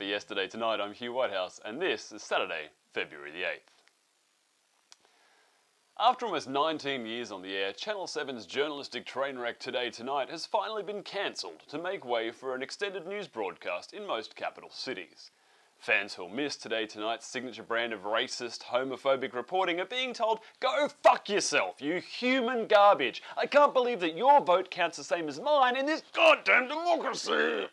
for Yesterday Tonight, I'm Hugh Whitehouse, and this is Saturday, February the 8th. After almost 19 years on the air, Channel 7's journalistic train wreck Today Tonight has finally been cancelled to make way for an extended news broadcast in most capital cities. Fans who'll miss Today Tonight's signature brand of racist, homophobic reporting are being told, "Go fuck yourself, you human garbage. I can't believe that your vote counts the same as mine in this goddamn democracy."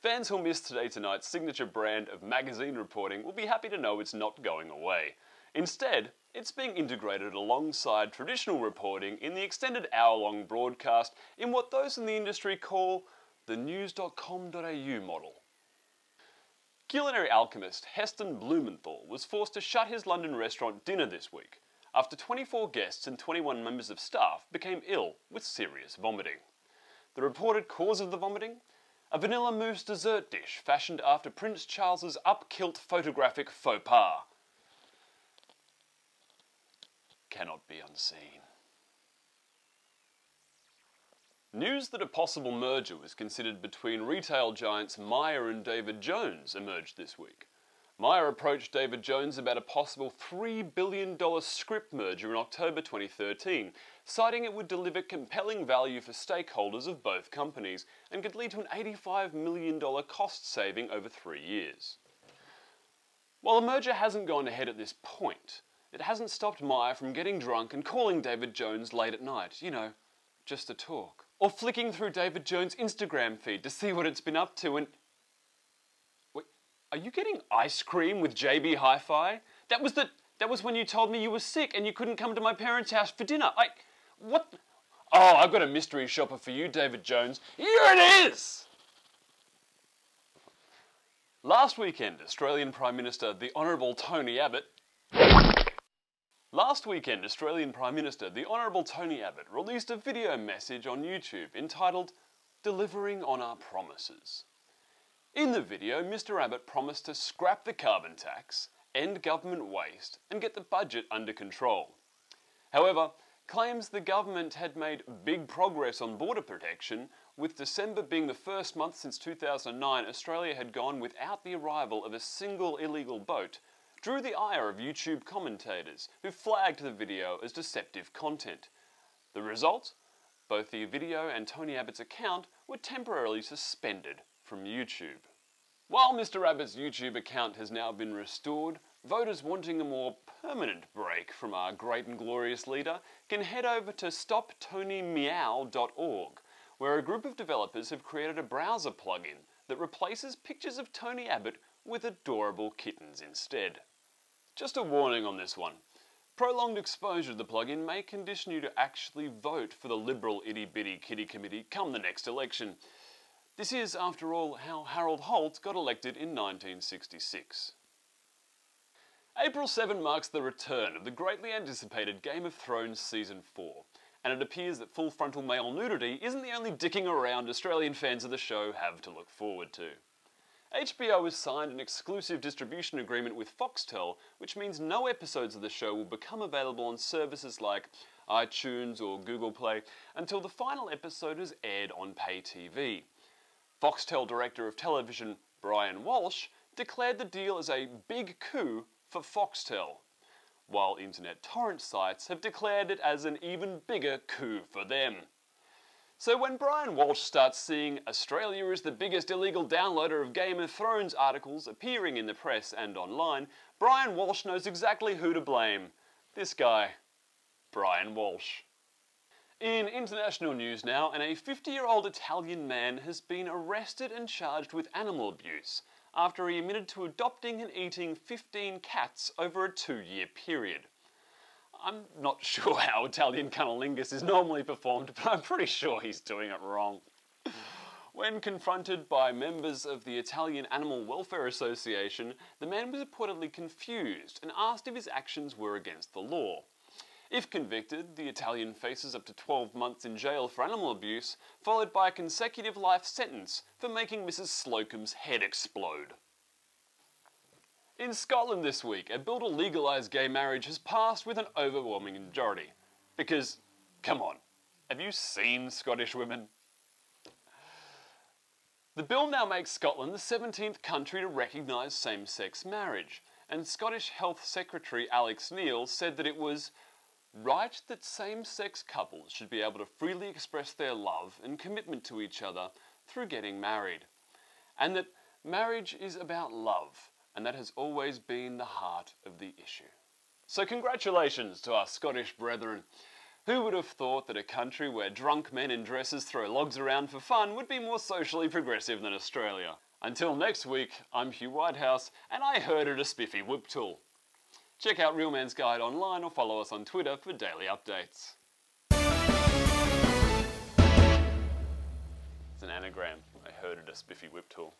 Fans who'll miss Today Tonight's signature brand of magazine reporting will be happy to know it's not going away. Instead, it's being integrated alongside traditional reporting in the extended hour-long broadcast in what those in the industry call the news.com.au model. Culinary alchemist Heston Blumenthal was forced to shut his London restaurant dinner this week after 24 guests and 21 members of staff became ill with serious vomiting. The reported cause of the vomiting? A vanilla mousse dessert dish fashioned after Prince Charles's up-kilt photographic faux pas. Cannot be unseen. News that a possible merger was considered between retail giants Myer and David Jones emerged this week. Myer approached David Jones about a possible $3 billion scrip merger in October 2013, citing it would deliver compelling value for stakeholders of both companies and could lead to an $85 million cost saving over 3 years. While the merger hasn't gone ahead at this point, it hasn't stopped Myer from getting drunk and calling David Jones late at night, just to talk. Or flicking through David Jones' Instagram feed to see what it's been up to and... Wait, are you getting ice cream with JB Hi-Fi? That was when you told me you were sick and you couldn't come to my parents' house for dinner. What? Oh, I've got a mystery shopper for you, David Jones. Here it is! Last weekend, Australian Prime Minister the Honourable Tony Abbott released a video message on YouTube entitled "Delivering on Our Promises." In the video, Mr. Abbott promised to scrap the carbon tax, end government waste, and get the budget under control. However, claims the government had made big progress on border protection, with December being the first month since 2009 Australia had gone without the arrival of a single illegal boat, drew the ire of YouTube commentators, who flagged the video as deceptive content. The result? Both the video and Tony Abbott's account were temporarily suspended from YouTube. While Mr. Abbott's YouTube account has now been restored, voters wanting a more permanent break from our great and glorious leader can head over to stoptonymeow.org, where a group of developers have created a browser plugin that replaces pictures of Tony Abbott with adorable kittens instead. Just a warning on this one. Prolonged exposure to the plugin may condition you to actually vote for the Liberal itty-bitty kitty committee come the next election. This is, after all, how Harold Holt got elected in 1966. April 7 marks the return of the greatly anticipated Game of Thrones Season 4, and it appears that full frontal male nudity isn't the only dicking around Australian fans of the show have to look forward to. HBO has signed an exclusive distribution agreement with Foxtel, which means no episodes of the show will become available on services like iTunes or Google Play until the final episode is aired on pay TV. Foxtel Director of Television Brian Walsh declared the deal as a big coup for Foxtel, while internet torrent sites have declared it as an even bigger coup for them. So when Brian Walsh starts seeing Australia is the biggest illegal downloader of Game of Thrones articles appearing in the press and online, Brian Walsh knows exactly who to blame. This guy, Brian Walsh. In international news now, and a 50-year-old Italian man has been arrested and charged with animal abuse after he admitted to adopting and eating 15 cats over a 2-year period. I'm not sure how Italian cunnilingus is normally performed, but I'm pretty sure he's doing it wrong. When confronted by members of the Italian Animal Welfare Association, the man was reportedly confused and asked if his actions were against the law. If convicted, the Italian faces up to 12 months in jail for animal abuse, followed by a consecutive life sentence for making Mrs. Slocum's head explode. In Scotland this week, a bill to legalise gay marriage has passed with an overwhelming majority. Because, come on, have you seen Scottish women? The bill now makes Scotland the 17th country to recognise same-sex marriage, and Scottish Health Secretary Alex Neil said that it was right that same-sex couples should be able to freely express their love and commitment to each other through getting married, and that marriage is about love, and that has always been the heart of the issue. So congratulations to our Scottish brethren. Who would have thought that a country where drunk men in dresses throw logs around for fun would be more socially progressive than Australia? Until next week, I'm Hugh Whitehouse, and I herded a spiffy whoop tool. Check out Real Man's Guide online or follow us on Twitter for daily updates. It's an anagram. I herded a spiffy whip tool.